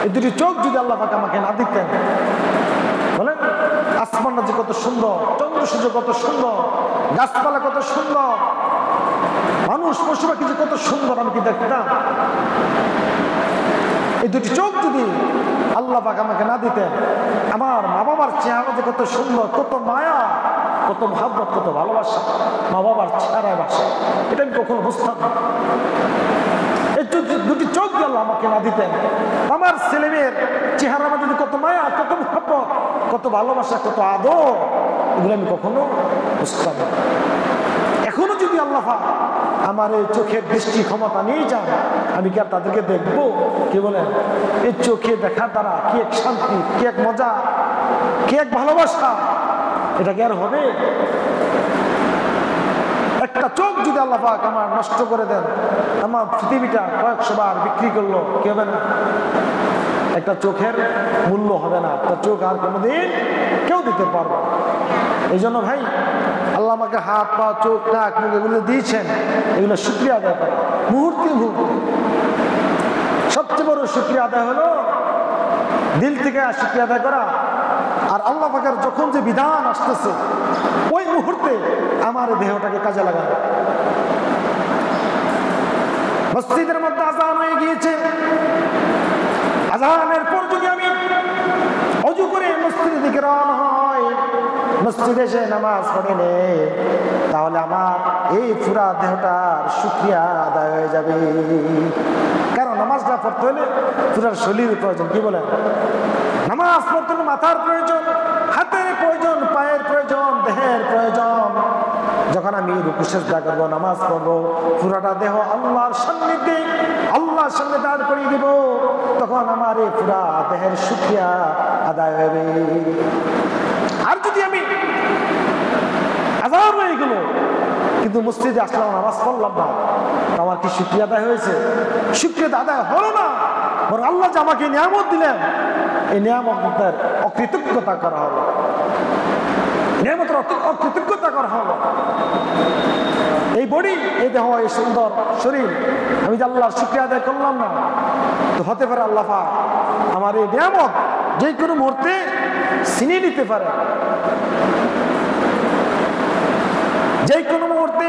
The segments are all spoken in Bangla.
এই দুটি চোখ যদি আল্লাহ পাক আমাকে না দিতেন, বলেন আসমানটা যে কত সুন্দর, চন্দ্র সূর্য কত সুন্দর, গাছপালা কত সুন্দর, মানুষ পশু পাখি যে কত সুন্দর আমি কি দেখতাম? এই দুটি চোখ যদি আল্লাহ পাক আমাকে না দিতেন, আমার মা বাবার চেহারা যে কত সুন্দর, কত মায়া, কত মহব্বত, কত ভালোবাসা মা বাবার চেহারায় বাসা, এটা আমি কখনো বুঝতাম না। এই দুটি চোখ যদি আল্লাহ আমাকে না দিতেন, আমার ছেলে মেয়ের চেহারার মধ্যে কত মায়া, কত মহব্বত, কত ভালোবাসা, কত আদর, এগুলো আমি কখনো বুঝতাম না। এখনো যদি আল্লাহ পাক আমার এই চোখের দৃষ্টি ক্ষমতা নিয়ে যান, আমি কি আর তাদেরকে দেখবো? কি বলেন? এই চোখে দেখার দ্বারা কি এক শান্তি, কি এক মজা, কি এক ভালোবাসা, এটা কি আর হবে? একটা চোখ যদি আল্লাহ পাক আমার নষ্ট করে দেন, আমার পৃথিবীটা কয়েকশো বার বিক্রি করলো, কি হবে না? একটা চোখের মূল্য হবে না, একটা চোখ আর কোনোদিন কেউ দিতে পারবে না। এই জন্য ভাই, আল্লাহ আমাকে হাত পা চোখ নাক মুখ এগুলো দিয়েছেন, এগুলো শুকরিয়া আদায় করা মুহূর্তে মুহূর্তে। সবচেয়ে বড় শুকরিয়া আদায় হলো দিল থেকে শুকরিয়া আদায় করা। আর আল্লাহ পাকের যখন যে বিধান আসতেছে ওই মুহূর্তে আমার দেহটাকে কাজে লাগানো। মসজিদের মধ্যে আযান হয়ে গিয়েছে, আযানের পর যদি আমি ওযু করে মসজিদের দিকে রওনা হই, মসজিদে এসে নামাজ পড়ে নেই, তাহলে আমার এই পুরা দেহটার শুকরিয়া আদায় হয়ে যাবে। কারণ নামাজটা পড়তে হলে পুরা শরীরের প্রয়োজন। কি বলেন? নামাজ পড়তে হলে মাথার প্রয়োজন, হাতের প্রয়োজন, পায়ের প্রয়োজন, দেহের প্রয়োজন। যখন আমি রুকু সিজদা করব, নামাজ পড়বো, পুরাটা দেহ আল্লাহর সান্নিধ্যে, আল্লাহর সামনে দাঁড় করিয়ে দিব, তখন আমার এই পুরা দেহের শুকরিয়া আদায় হবে। আর যদি আমি আযান হয়ে গেল কিন্তু মসজিদে আসলাম, নামাজ পড়লাম না, আমার কি শুকরিয়া আদায় হয়েছে? শুকরিয়া আদায় হলো না, বরং আল্লাহ যে আমাকে নিয়ামত দিলেন, এই নিয়ামতের অকৃতজ্ঞতা করা হলো, নিয়ামতের অকৃতজ্ঞতা করা হলো। এই বডি, এই দেহ, এই সুন্দর শরীর, আমি যে আল্লাহর শুকরিয়া আদায় করলাম না, তো হতে পারে আল্লাহ পাক আমার এই নিয়ামত যে কোনো মুহূর্তে ছিনিয়ে নিতে পারে। যে কোনো মুহূর্তে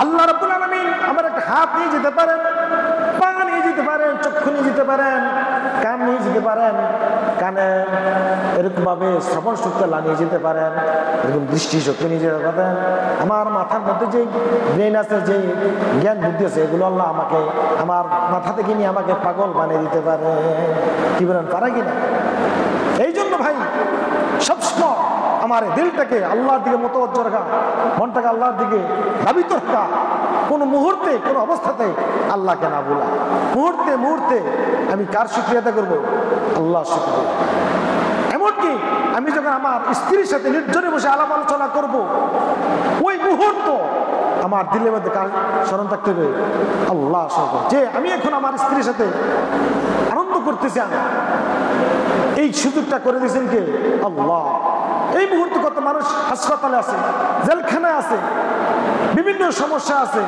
আল্লাহ রাব্বুল আলামিন আমার একটা হাত নিয়ে যেতে পারেন, পা নিয়ে যেতে পারেন, চক্ষু নিয়ে যেতে পারেন, কান নিয়ে যেতে পারেন, কানে এরকম ভাবে শ্রবণ শক্তি নিয়ে যেতে পারেন, এরকম দৃষ্টি শক্তি নিয়ে যেতে পারেন। আমার মাথার মধ্যে যে ব্রেন আছে, যে জ্ঞান বুদ্ধি আছে, এগুলো আল্লাহ আমাকে আমার মাথা থেকে নিয়ে আমাকে পাগল বানিয়ে দিতে পারে। কি বলেন? পারে কিনা? এই জন্য ভাই সবসময় আমার দিলটাকে আল্লাহর দিকে মোতাবজ্জ রাখা, মনটাকে আল্লাহর দিকে ধাবিত রাখা, কোন মুহূর্তে কোন অবস্থাতে আল্লাহকে না ভোলা। মুহূর্তে মুহূর্তে আমি কার শুকরিয়া আদায় করবো? আল্লাহর শুকরিয়া। এমনকি আমি যখন আমার স্ত্রীর সাথে নির্জনে বসে আলাপ আলোচনা করব, ওই মুহূর্ত আমার দিলের মধ্যে কার স্মরণ থাকতে হবে? আল্লাহ স্মরণ, যে আমি এখন আমার স্ত্রীর সাথে আনন্দ করতেছি, এই সুযোগটা করে দিয়েছেন কে? আল্লাহ। এই মুহূর্তে কত মানুষ হাসপাতালে আছে, জেলখানায় আছে, বিভিন্ন সমস্যা আছে,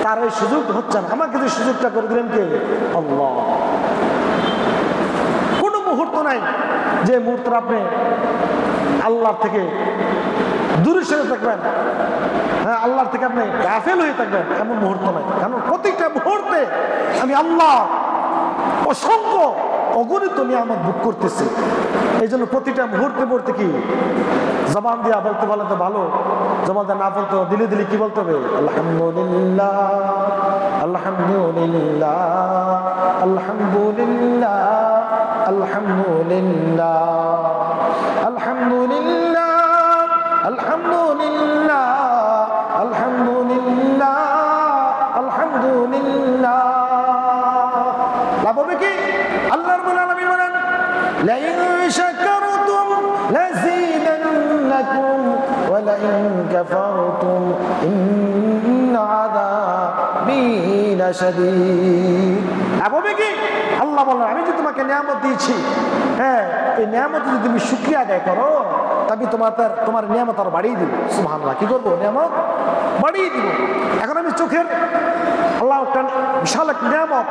তার এই সুযোগ হচ্ছে না, আমাকে যে সুযোগটা করে দিলেন কে? আল্লাহ। কোনো মুহূর্ত নাই যে মুহূর্তে আপনি আল্লাহর থেকে দূরে সরে থাকবেন, হ্যাঁ, আল্লাহর থেকে আপনি গাফেল হয়ে থাকবেন, এমন মুহূর্ত নাই। কারণ প্রত্যেকটা মুহূর্তে আমি আল্লাহ অসংখ্য অগণিত নিয়ামত ভোগ করতেছি। এই জন্য প্রতিটা মুহূর্তে মুহূর্তে কি জবান দিয়া বলতে বলে তো ভালো, জবান দিয়ে না বলতে দিলে দিলে কি বলতে হবে? আলহামদুলিল্লাহ, আলহামদুলিল্লাহ, আলহামদুলিল্লাহ, আলহামদুলিল্লাহ, আলহামদুলিল্লাহ, আলহামদুলিল্লাহ, আলহামদুলিল্লাহ, আলহামদুলিল্লাহ। লাভ হবে কি? আল্লাহ রাব্বুল আলামিন বলেন, লাইন শাকারতুম লাযীদান্নাকুম ওয়া লাইন কাফারতুম ইন্না আযাবি লাশাদীদ। লাভ হবে কি? আল্লাহ বলেন, আমি যে তোমাকে নিয়ামত দিয়েছি, হ্যাঁ, এই নিয়ামত যদি তুমি শুকরিয়া আদায় করো, তবে তোমার নিয়ামত আরো বাড়িয়ে দিব। সুবহানাল্লাহ। কি করবো? নিয়ামত বাড়িয়ে দিব। এখন আমি চোখের আল্লাহ একটা বিশাল এক নিয়ামত,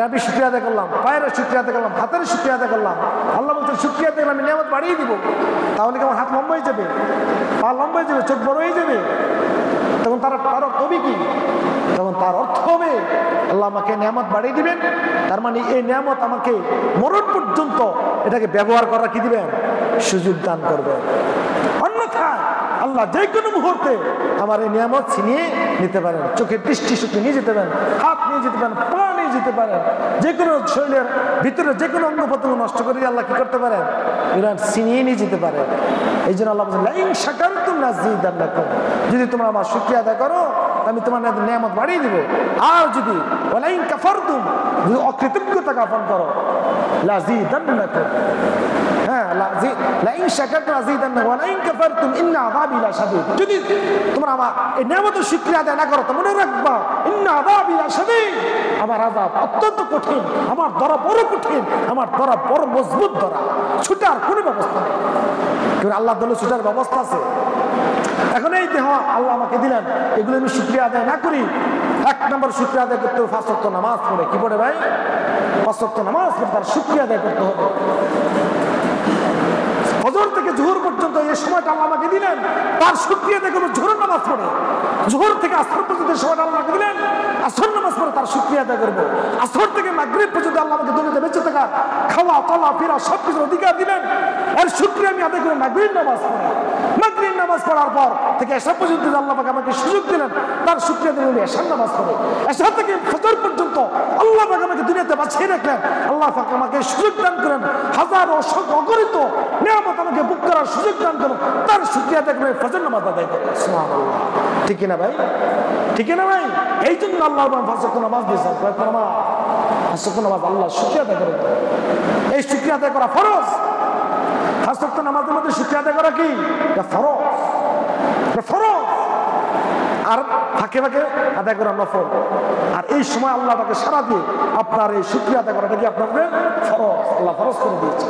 আমি শুকরিয়া আদায় করলাম, পায়ের শুকরিয়া আদায় করলাম, হাতের শুকরিয়া আদায় করলাম। আল্লাহ বলছেন শুকরিয়া আদায় আমি নিয়ামত বাড়িয়ে দিব। তাহলে কি আমার হাত লম্বা হয়ে যাবে, পা লম্বা হয়ে যাবে, চোখ বড় হয়ে যাবে? তখন তার কবি কি, তখন তার অর্থ হবে আল্লাহ আমাকে নিয়ামত বাড়িয়ে দিবেন, তার মানে এই নিয়ামত আমাকে মরণ পর্যন্ত এটাকে ব্যবহার করার কি দিবেন, সুযোগ দান করবেন। অন্যথায় আল্লাহ যে কোনো মুহূর্তে আমার এই নিয়ামত ছিনিয়ে নিতে পারেন। চোখের দৃষ্টি শক্তি নিয়ে যেতে পারেন, হাত নিয়ে যেতে পারেন, পা নিয়ে যেতে পারেন, যে কোনো শরীরের ভিতরে যে কোনো অঙ্গ প্রত্যঙ্গ নষ্ট করে আল্লাহ কি করতে পারেন, এরা ছিনিয়ে নিয়ে যেতে পারেন। এই জন্য আল্লাহ বলছেন লাইন শাকারতুম লাযিদান্নাকুম, যদি তোমরা আমার শুকরিয়া আদায় করো আমি তোমার নিয়ামত বাড়িয়ে দিব। আর যদি ওয়ালাইন কাফারতুম, যদি অকৃতজ্ঞতা জ্ঞাপন করো, লাযিদান্নাকুম, হ্যাঁ লাইন শাকারতুম লাযিদান্নাকুম ওয়ালাইন কাফারতুম ইন্না আযাবি লাশাদীদ, যদি তোমরা আমার এই নিয়ামতের শুকরিয়া আদায় না করো তো মনে রাখবা ইন্না আযাবি লাশাদীদ, আমার আযাব অত্যন্ত কঠিন, আমার ধরা বড় কঠিন, আমার ধরা বড় মজবুত ধরা, ছুটার কোনো ব্যবস্থা নেই। কিন্তু আল্লাহ দলে ছুটার ব্যবস্থা আছে। এখন এই দেহ আল্লাহ আমাকে দিলেন, এগুলো আমি শুকরিয়া আদায় না করি, এক নম্বর শুকরিয়া আদায় করতে হবে 5 ওয়াক্ত নামাজ পড়ে। কি পড়ে ভাই? 5 ওয়াক্ত নামাজ পড়ে তার শুকরিয়া আদায় করতে হবে। ফজর থেকে জোহর পর্যন্ত এই সময়টা আল্লাহ আমাকে দিলেন, তার শুকরিয়া আদায় করবো জোহর নামাজ পড়ে। জোহর থেকে আসর পর্যন্ত সময়টা আল্লাহ আমাকে দিলেন, আসর নামাজ পড়ে তার শুকরিয়া আদায় করবো। আসর থেকে মাগরিব পর্যন্ত আল্লাহ আমাকে দুনিয়াতে বেঁচে থাকার খাওয়া চলা ফেরা সবকিছুর অধিকার দিলেন, এর শুকরিয়া আমি আদায় করে মাগরিব নামাজ পড়ে। মাগরিব নামাজ পড়ার পর থেকে এশা পর্যন্ত আল্লাহ পাক আমাকে সুযোগ দিলেন, তার শুকরিয়া দিলেন এশার নামাজ পড়ে। এশা থেকে ফজর পর্যন্ত আল্লাহ পাক আমাকে দুনিয়াতে বাঁচিয়ে রাখলেন, আল্লাহ পাক আমাকে সুযোগ দান করেন, হাজার অসংখ্য অগণিত নিয়ামত আমাকে বুক করার সুযোগ দান করেন, তার শুকরিয়া আদায় করে ফজর নামাজ আদায় করেন। সুবহানাল্লাহ, ঠিক না ভাই? ঠিক না ভাই? এই জন্য আল্লাহ পাঁচ ওয়াক্ত নামাজ দিয়েছেন, কয়েক নামাজ 5 ওয়াক্ত নামাজ আল্লাহ শুকরিয়া আদায় করেন। এই শুকরিয়া আদায় করা ফরজ। 5 ওয়াক্ত নামাজের মধ্যে শুকরিয়া আদায় করা কি ফরজ, ফরজ। আর ফাঁকে ফাঁকে আদায় করা নফল। আর এই সময় আল্লাহ তাকে সারা দিয়ে আপনার এই শুকরিয়া আদায় করাটা কি আপনার ফরজ, আল্লাহ ফরজ করে দিয়েছে।